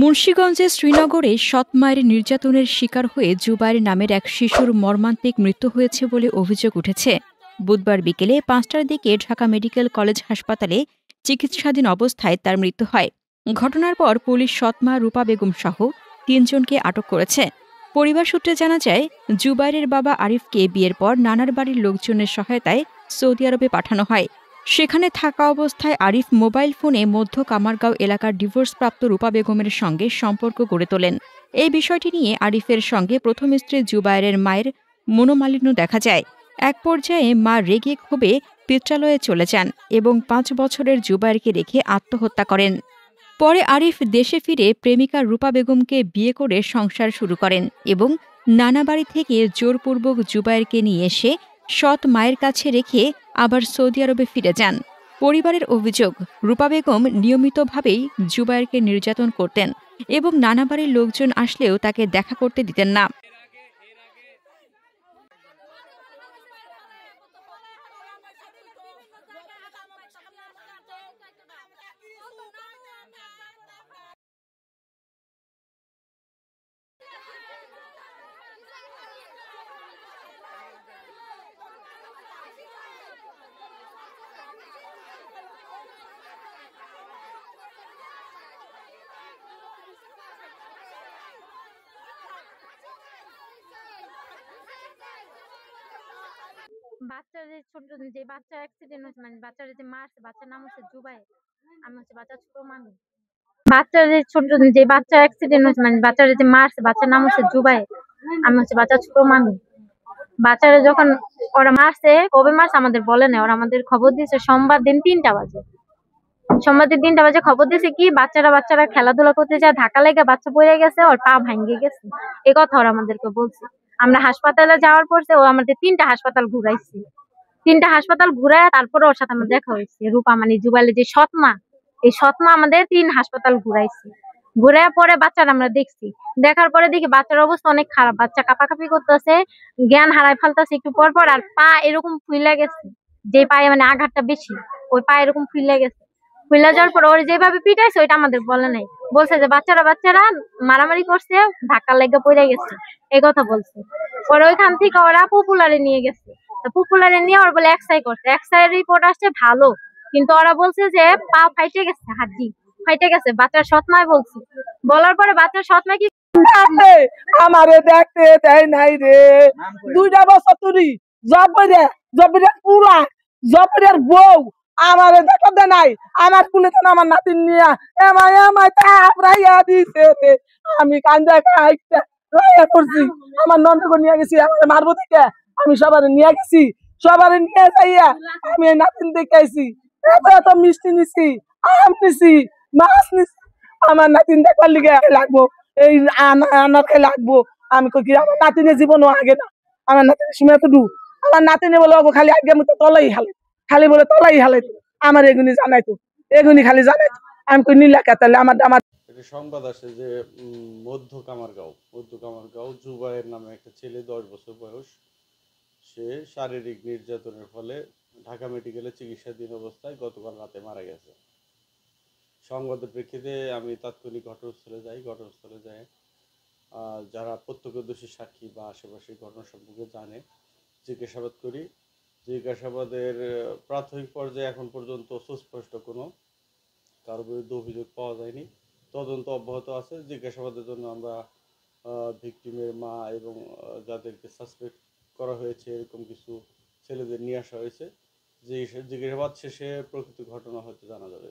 মুন্সিগঞ্জের শ্রীনগরে সৎ মায়ের নির্যাতনের শিকার হয়ে জুবায়ের নামের এক শিশুর মর্মান্তিক মৃত্যু হয়েছে বলে অভিযোগ উঠেছে। বুধবার বিকেলে ৫টার দিকে ঢাকা মেডিকেল কলেজ হাসপাতালে চিকিৎসাধীন অবস্থায় তার মৃত্যু হয়। ঘটনার পর পুলিশ সৎ মা রূপা বেগম সহ ৩জনকে আটক করেছে। পরিবার সূত্রে জানা যায়, জুবায়েরের বাবা আরিফকে বিয়ের পর নানার বাড়ির লোকজনের সহায়তায় সৌদি আরবে পাঠানো হয়। সেখানে থাকা অবস্থায় আরিফ মোবাইল ফোনে মধ্য কামারগাঁও এলাকার ডিভোর্সপ্রাপ্ত রূপা বেগমের সঙ্গে সম্পর্ক গড়ে তোলেন। এই বিষয়টি নিয়ে আরিফের সঙ্গে প্রথম স্ত্রী জুবায়েরের মায়ের মনোমালিন্য দেখা যায়। এক পর্যায়ে মা রেগে ক্ষোভে পিত্রালয়ে চলে যান এবং ৫ বছরের জুবায়েরকে রেখে আত্মহত্যা করেন। পরে আরিফ দেশে ফিরে প্রেমিকা রূপা বেগমকে বিয়ে করে সংসার শুরু করেন এবং নানা বাড়ি থেকে জোরপূর্বক জুবায়েরকে নিয়ে এসে সৎ মায়ের কাছে রেখে আবার সৌদি আরবে ফিরে যান। পরিবারের অভিযোগ, রূপা বেগম নিয়মিতভাবেই জুবায়েরকে নির্যাতন করতেন এবং নানা বাড়ির লোকজন আসলেও তাকে দেখা করতে দিতেন না। বাচ্চার যে ছোট যে বাচ্চা অ্যাক্সিডেন্ট হয়েছে, মানে বাচ্চার যে মারছে, বাচ্চার নাম হচ্ছে জুবাইর। আমি হচ্ছে বাচ্চার ছোট মামি। বাচ্চার যে ছোট যে বাচ্চা অ্যাক্সিডেন্ট হয়েছে, মানে বাচ্চার যে মারছে, বাচ্চার নাম হচ্ছে জুবাইর। আমি হচ্ছে বাচ্চার ছোট মামি। বাচ্চারা যখন ওরা মারছে, কবে মারছে আমাদের বলে নাই। ওরা আমাদের খবর দিয়েছে সোমবার দিন ৩টা বাজে। সোমবার দিন ৩টা বাজে খবর দিয়েছে কি বাচ্চারা খেলাধুলা করতে যায়, ধাক্কা লেগে বাচ্চা পড়ে গেছে, ওর পা ভাঙ্গে গেছে। এই কথা ওরা আমাদেরকে বলছে। আমরা হাসপাতালে যাওয়ার পরছে ও আমাদের ৩টা হাসপাতাল ঘুরাইছে। ৩টা হাসপাতাল ঘুরায় তারপরে ওর সাথে আমার দেখা হয়েছে। রূপা মানে জুবাইলের যে সৎ মা, এই সৎ মা আমাদের ৩ হাসপাতাল ঘুরাইছে। ঘুরে পরে বাচ্চারা আমরা দেখছি। দেখার পরে দেখি বাচ্চার অবস্থা অনেক খারাপ। বাচ্চা কাঁপাকাঁপি করতেছে, জ্ঞান হারায় ফেলতেছে একটু পর পর, আর পা এরকম ফুইলা গেছে। যে পায়ে মানে আঘাতটা বেশি, ওই পা এরকম ফুইলা গেছে। ফুইলা যাওয়ার পর ওর যেভাবে পিটাইছে ওইটা আমাদের বলে নাই। বলছে যে বাচ্চারা মারামারি করছে, ধাক্কা লেগে পড়ে গেছে, এই কথা বলছে। পরে ওইখান থেকে ওরা পপুলারে নিয়ে গেছে। পপুলারে নিয়ে ওর বলে এক্সআই করছে, এক্সআই রিপোর্ট আসছে ভালো, কিন্তু ওরা বলছে যে পা ফাইটে গেছে, হাড্ডি ফাইটে গেছে। বাচ্চার সৎ মাই বলছে। বলার পরে বাচ্চার সৎ মা কি আমারে দেখতে দেয় নাই রে। 2টা বছর তুই জবরে পুরা জবরের বউ আমারে দেখা দেয় নাই। আমার কুলে তো আমার নাতিন নিয়া এমাই তাপরাইয়া দিছে রে। আমি কান্দা খাইতে রাইয়া করছি। আমার নন্দকে নিয়ে গেছি, আমার মারবো থেকে আমি সবার নিয়ে গেছি। সবার নিয়ে যাইয়া আমি এই নাতিন দেখে আইছি। এত মিষ্টি নিছি, আম নিছি, মাছ নিছি। আমার নাতিন দেখবার লিগে লাগবো, এই আনারকে লাগবো। আমি কই কি আমার নাতিনের জীবনও আগে না। আমার নাতিনের সময় তো দু আমার নাতিনে বলে খালি আগে মতো তলাই হালে, খালি বলে তলাই হালে। আমার এগুনি জানাইতো, এগুনি খালি জানাইতো। আমি কই নীলাকা তাহলে আমার আমার একটা সংবাদ আসে যে মধ্য কামারগাঁও জুবায়ের নামে একটা ছেলে 10 বছর বয়স, সে শারীরিক নির্যাতনের ফলে ঢাকা মেডিকেলে চিকিৎসাধীন অবস্থায় গতকাল রাতে মারা গেছে। সংবাদের প্রেক্ষিতে আমি তাৎক্ষণিক ঘটনাস্থলে যাই। যারা প্রত্যক্ষদর্শী সাক্ষী বা আশেপাশের ঘটনা সম্পর্কে জানে জিজ্ঞাসাবাদ করি। জিজ্ঞাসাবাদের প্রাথমিক পর্যায়ে এখন পর্যন্ত সুস্পষ্ট কোনো কারো বিরুদ্ধে অভিযোগ পাওয়া যায়নি। তদন্ত অব্যাহত আছে। জিজ্ঞাসাবাদের জন্য আমরা ভিকটিমের মা এবং যাদেরকে সাসপেক্ট করা হয়েছে এরকম কিছু ছেলেদের নিয়ে আসা হয়েছে। যে জিজ্ঞাসাবাদ শেষে প্রকৃত ঘটনা হয়তো জানা যাবে।